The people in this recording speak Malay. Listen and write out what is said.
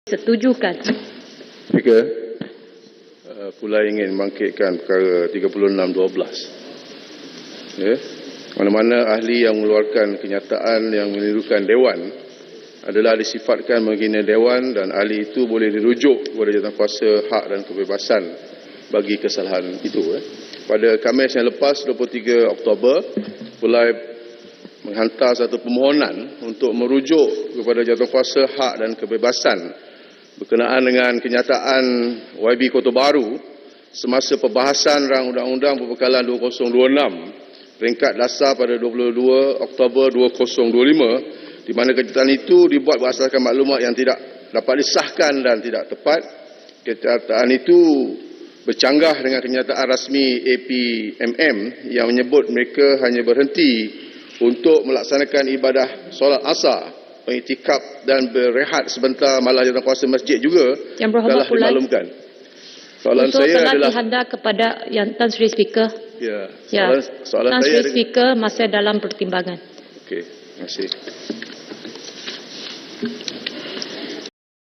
disetujukan. Speaker, Pulai ingin membangkitkan perkara 3612. Ya. Mana-mana ahli yang mengeluarkan kenyataan yang menirukan Dewan adalah disifatkan menghina Dewan dan ahli itu boleh dirujuk kepada Jawatankuasa Hak dan Kebebasan bagi kesalahan itu. Pada Khamis yang lepas, 23 Oktober, Pulai menghantar satu permohonan untuk merujuk kepada Jawatankuasa Hak dan Kebebasan berkenaan dengan kenyataan YB Kota Baru semasa pembahasan Rang Undang-Undang Perbekalan 2026 peringkat dasar pada 22 Oktober 2025, di mana kenyataan itu dibuat berdasarkan maklumat yang tidak dapat disahkan dan tidak tepat. Kenyataan itu bercanggah dengan kenyataan rasmi APMM yang menyebut mereka hanya berhenti untuk melaksanakan ibadah solat asar, pengiktikaf dan berehat sebentar, malah Jawatankuasa Masjid juga telah dimaklumkan. Soalan saya telah adalah dihanda kepada yang Tan Sri Speaker. Ya, Ya, soalan Tan saya Sri Speaker masih dalam pertimbangan. Okey, terima kasih.